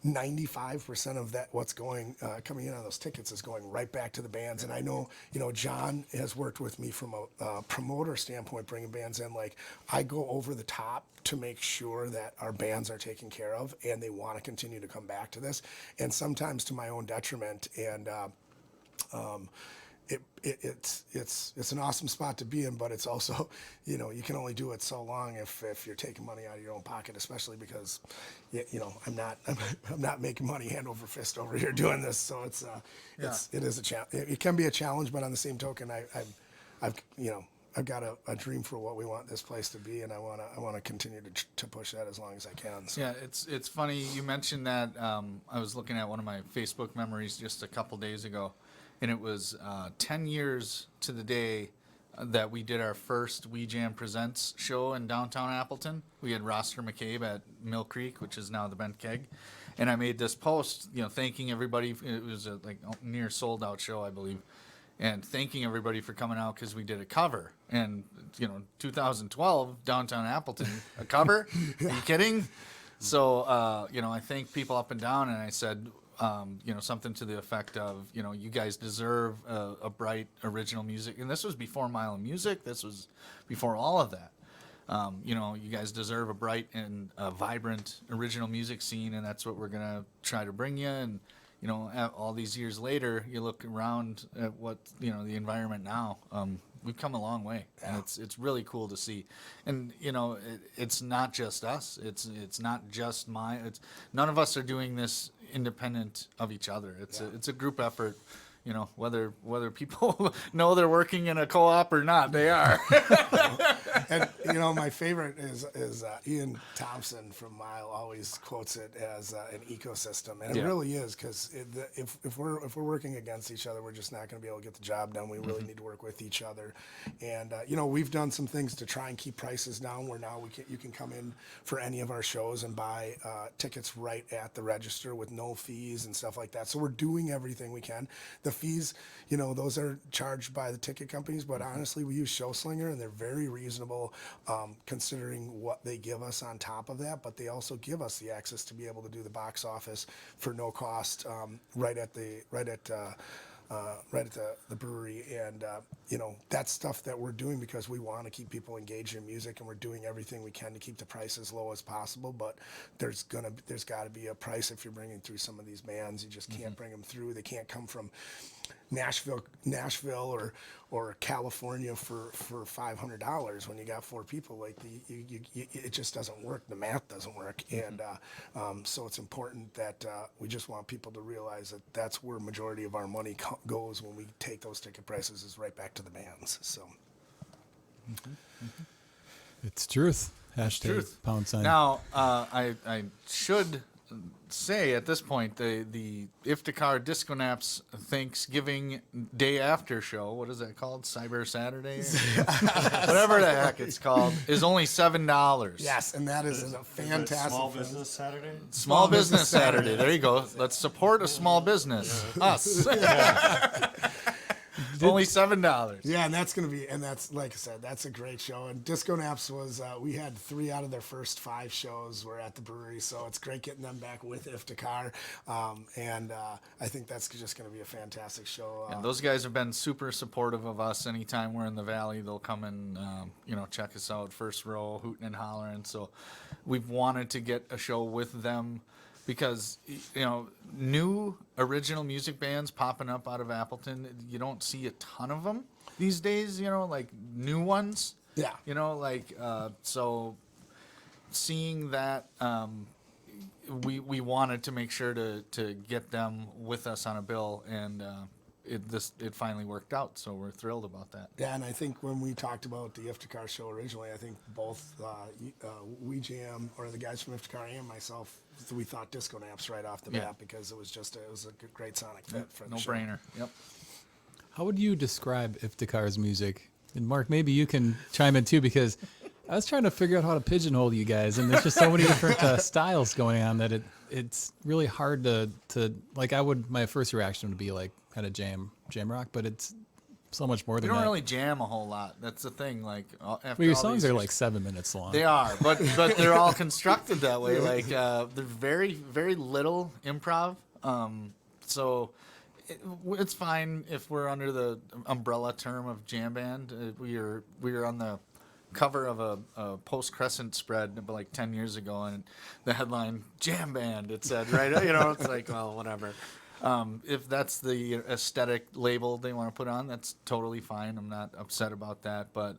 95% of that what's going coming in on those tickets is going right back to the bands. And I know, you know, Jon has worked with me from a promoter standpoint, bringing bands in. Like, I go over the top to make sure that our bands are taken care of, and they want to continue to come back to this, and sometimes to my own detriment. And it's an awesome spot to be in, but it's also, you know, you can only do it so long if you're taking money out of your own pocket, especially because, you know, I'm not making money hand over fist over here doing this. So it is a challenge. It can be a challenge, but on the same token, I've got a dream for what we want this place to be, and I want to continue to push that as long as I can. So. Yeah, it's funny you mentioned that. I was looking at one of my Facebook memories just a couple days ago, and it was 10 years to the day that we did our first Wijam Presents show in downtown Appleton. We had Roster McCabe at Mill Creek, which is now the Bent Keg, and I made this post, you know, thanking everybody. It was a near sold out show, I believe. And thanking everybody for coming out because we did a cover. And, you know, 2012, downtown Appleton, a cover? Are you kidding? So, you know, I thanked people up and down, and I said, you know, something to the effect of, you know, you guys deserve a bright original music. And this was before Mile of Music. This was before all of that. You know, you guys deserve a bright and vibrant original music scene, and that's what we're going to try to bring you. And, you know, all these years later, you look around at what, you know, the environment now. We've come a long way, and it's really cool to see. And you know, it's not just us. It's not just none of us are doing this independent of each other. It's a group effort. You know, whether people know they're working in a co-op or not, they are. And you know, my favorite is Ian Thompson from Mile always quotes it as an ecosystem, and it really is, because if we're working against each other, we're just not going to be able to get the job done. We really need to work with each other, and you know, we've done some things to try and keep prices down. Where now you can come in for any of our shows and buy tickets right at the register with no fees and stuff like that. So we're doing everything we can. The fees, you know, those are charged by the ticket companies, but honestly, we use ShowSlinger, and they're very reasonable considering what they give us on top of that. But they also give us the access to be able to do the box office for no cost right at the brewery. And you know, that's stuff that we're doing because we want to keep people engaged in music, and we're doing everything we can to keep the price as low as possible. But there's got to be a price if you're bringing through some of these bands. You just can't bring them through. They can't come from Nashville or California for $500 when you got 4 people. Like it just doesn't work. The math doesn't work. And so it's important that we just want people to realize that that's where majority of our money goes when we take those ticket prices, is right back to the bands. So It's truth. Hashtag Truth. #. Now, I should say at this point, the Ifdakar Disconapse Thanksgiving Day After show, what is that called? Cyber Saturday? Whatever the heck it's called, is only $7. yes, and that is a fantastic Small film. Business Saturday? Small Business Saturday. There you go. Let's support a small business. Us. Only $7. Yeah, and that's going to be, and that's, like I said, that's a great show. And Disconapse was, we had 3 out of their first 5 shows were at the brewery, so it's great getting them back with Ifdakar. And I think that's just going to be a fantastic show. And those guys have been super supportive of us. Anytime we're in the valley, they'll come and you know, check us out, first row, hooting and hollering. So we've wanted to get a show with them, because, you know, new original music bands popping up out of Appleton, you don't see a ton of them these days, you know, like new ones. Yeah. You know, like, so seeing that, we wanted to make sure to get them with us on a bill, and it finally worked out, so we're thrilled about that. Yeah, and I think when we talked about the Ifdakar show originally, I think both Wijam, or the guys from Ifdakar, and myself, we thought Disconapse right off the bat, because it was a great sonic fit for the No show. brainer. Yep. How would you describe Ifdakar's music? And Mark, maybe you can chime in too, because I was trying to figure out how to pigeonhole you guys, and there's just so many different styles going on that it's really hard to like. My first reaction would be like kind of jam rock, but so much more We than don't that. really jam a whole lot. That's the thing. Like after Well, your all songs these are years- like 7 minutes long. They are, but they're all constructed that way. Like they're very very little improv. So it's fine if we're under the umbrella term of jam band. We were on the cover of a Post Crescent spread like 10 years ago, and the headline "Jam Band" it said, right? It's like, well, whatever. If that's the aesthetic label they want to put on, that's totally fine. I'm not upset about that, but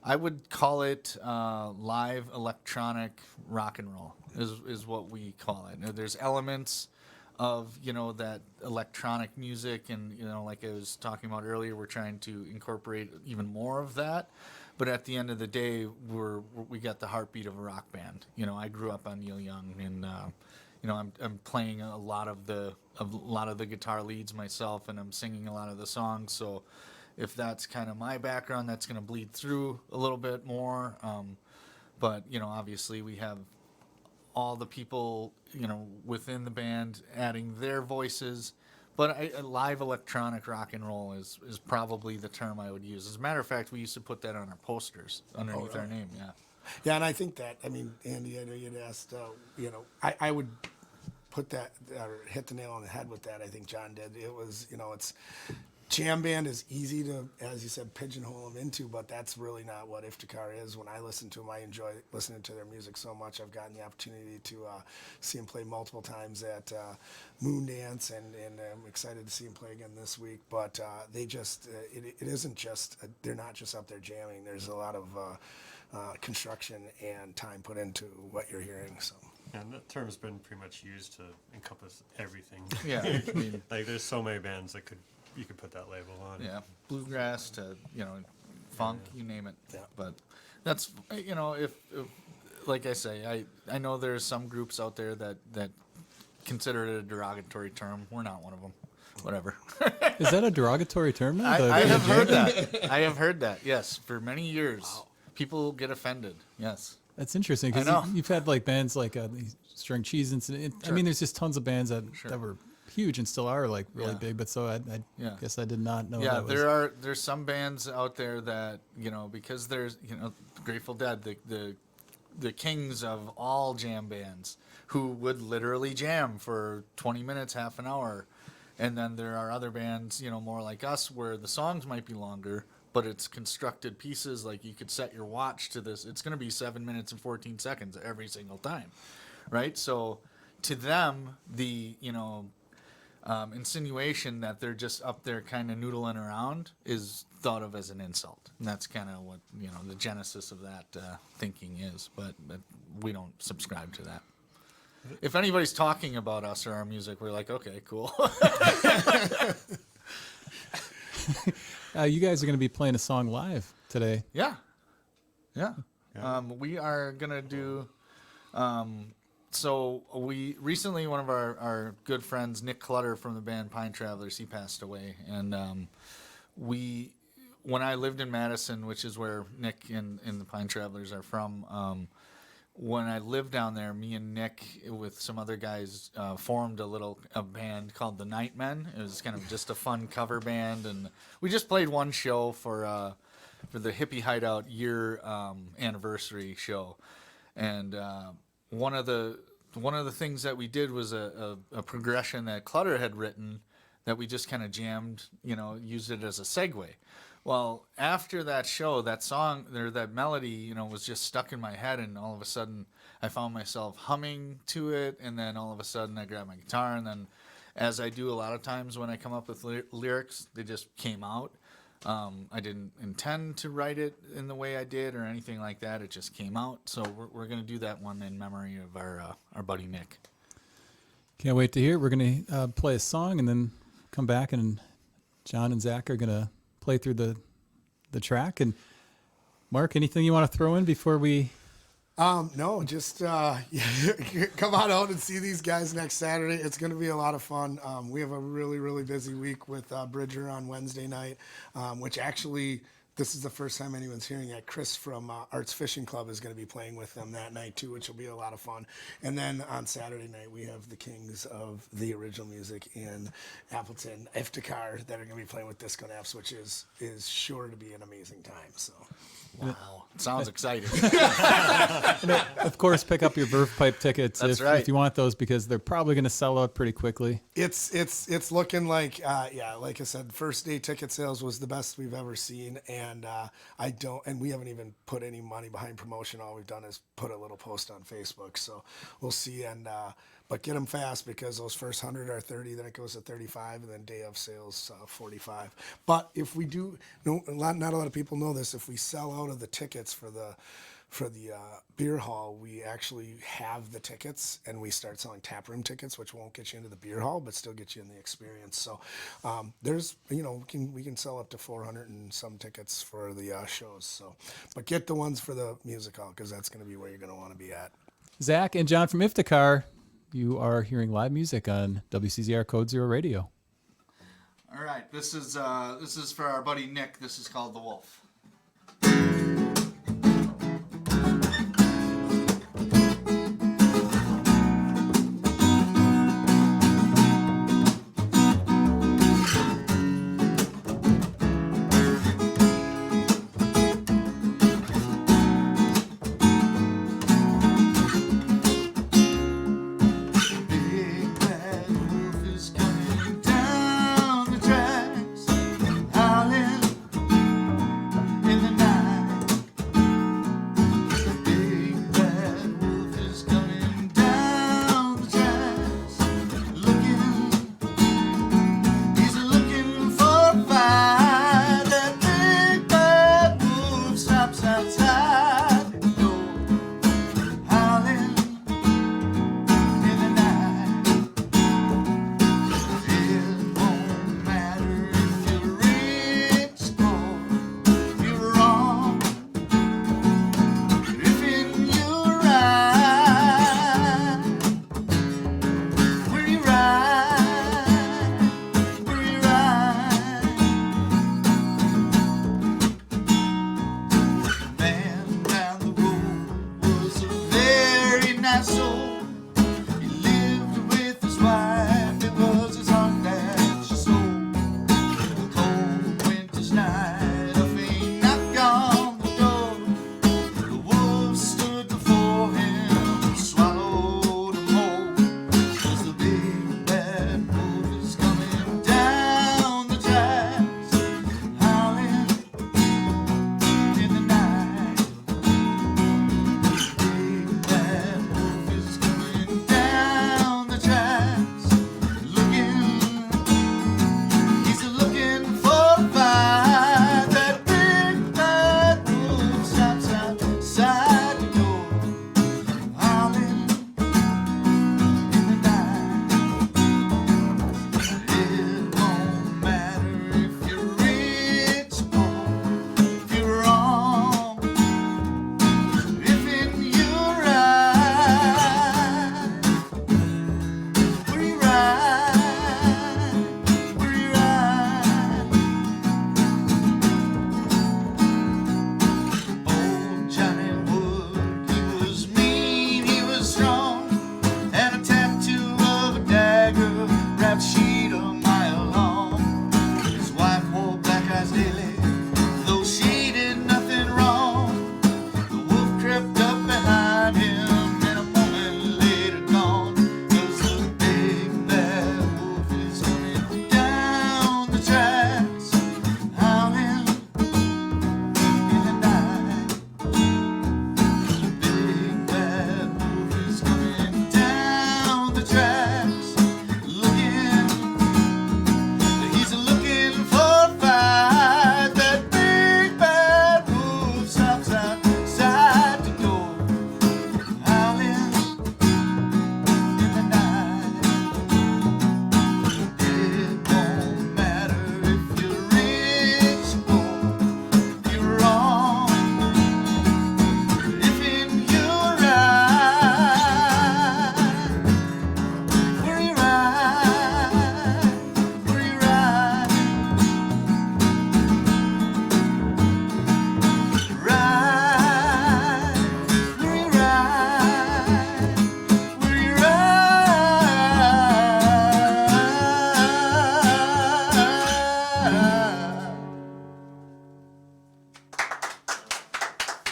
I would call it live electronic rock and roll is what we call it. Now, there's elements of that electronic music, and like I was talking about earlier, we're trying to incorporate even more of that. But at the end of the day, we got the heartbeat of a rock band. I grew up on Neil Young, and I'm playing a lot of the guitar leads myself, and I'm singing a lot of the songs. So if that's kind of my background, that's going to bleed through a little bit more. But obviously we have all the people within the band adding their voices. But live electronic rock and roll is probably the term I would use. As a matter of fact, we used to put that on our posters underneath our name. Yeah. Yeah, and I think that, Andy, I know you'd asked, I would put that, or hit the nail on the head with that. I think John did. It was, it's jam band is easy to, as you said, pigeonhole them into, but that's really not what Ifdakar is. When I listen to them, I enjoy listening to their music so much. I've gotten the opportunity to see them play multiple times at Moondance, and I'm excited to see them play again this week. But they just, it isn't just, they're not just up there jamming. There's a lot of construction and time put into what you're hearing. So. And that term's been pretty much used to encompass everything. Yeah. I mean, Like there's so many bands that you could put that label on. yeah, bluegrass to funk, you name it. Yeah. But that's if like I say, I know there's some groups out there that consider it a derogatory term. We're not one of them. Whatever. Is that a derogatory term now? I have heard that. I have heard that. Yes, for many years, people get offended. Yes. That's interesting I because know. you've had like bands like these String Cheese Incident. I Sure. mean, there's just tons of bands that Sure. were huge and still are like really Yeah. big. But so I Yeah. guess I did not know. Yeah, that was, there's some bands out there that because there's Grateful Dead, the kings of all jam bands, who would literally jam for 20 minutes, half an hour, and then there are other bands more like us where the songs might be longer, but it's constructed pieces. Like you could set your watch to this. It's going to be 7 minutes and 14 seconds every single time, right? So to them, the insinuation that they're just up there kind of noodling around is thought of as an insult. And that's kind of what, the genesis of that thinking is. But we don't subscribe to that. If anybody's talking about us or our music, we're like, okay, cool. you guys are going to be playing a song live today. Yeah. We are going to do... So we recently, one of our good friends, Nick Clutter from the band Pine Travelers, he passed away. And when I lived in Madison, which is where Nick and the Pine Travelers are from, when I lived down there, me and Nick, with some other guys, formed a band called the Nightmen. It was kind of just a fun cover band, and we just played one show for the Hippie Hideout year anniversary show. And one of the things that we did was a progression that Clutter had written that we just kind of jammed, used it as a segue. Well, after that show, that song or that melody, was just stuck in my head, and all of a sudden I found myself humming to it, and then all of a sudden I grabbed my guitar, and then, as I do a lot of times when I come up with lyrics, they just came out. I didn't intend to write it in the way I did or anything like that. It just came out. So we're going to do that one in memory of our buddy Nick. Can't wait to hear it. We're going to play a song and then come back, and Jon and Zach are going to play through the track. And Mark, anything you want to throw in before we... No, just come on out and see these guys next Saturday. It's going to be a lot of fun. We have a really, really busy week with Bridger on Wednesday night, which actually this is the first time anyone's hearing it. Chris from Arts Fishing Club is going to be playing with them that night too, which will be a lot of fun. And then on Saturday night, we have the kings of the original music in Appleton, Ifdakar, that are going to be playing with Disconapse, which is sure to be an amazing time. So, Wow, sounds exciting. Of course, pick up your Verve Pipe tickets That's if right. you want those, because they're probably going to sell out pretty quickly. it's looking like like I said, first day ticket sales was the best we've ever seen, and we haven't even put any money behind promotion. All we've done is put a little post on Facebook, so we'll see. And but get them fast, because those first 100 are 30, then it goes to 35, and then day of sales 45. But if we do, not a lot of people know this. If we sell out of the tickets for the beer hall, we actually have the tickets, and we start selling tap room tickets, which won't get you into the beer hall, but still get you in the experience. So there's, we can sell up to 400 and some tickets for the shows. So, but get the ones for the music hall, because that's going to be where you're going to want to be at. Zach and John from Ifdakar, you are hearing live music on WCZR Code Zero Radio. All right, this is for our buddy Nick. This is called The Wolf.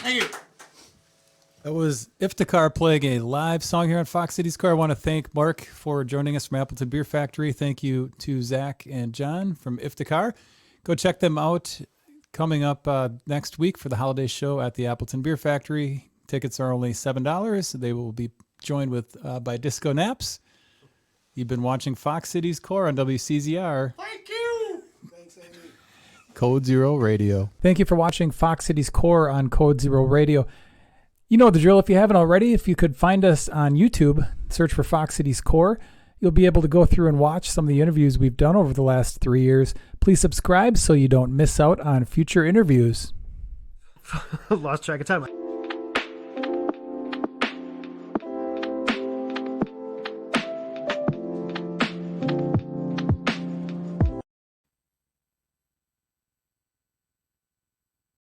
Thank you. That was Ifdakar playing a live song here on Fox Cities Core. I want to thank Mark for joining us from Appleton Beer Factory. Thank you to Zach and John from Ifdakar. Go check them out coming up next week for the holiday show at the Appleton Beer Factory. Tickets are only $7. They will be joined with by Disconapse. You've been watching Fox Cities Core on WCZR. Thank you. Thanks, Amy. Code Zero Radio. Thank you for watching Fox Cities Core on Code Zero Radio. You know the drill. If you haven't already, if you could find us on YouTube, search for Fox Cities Core, you'll be able to go through and watch some of the interviews we've done over the last 3 years. Please subscribe so you don't miss out on future interviews. Lost track of time.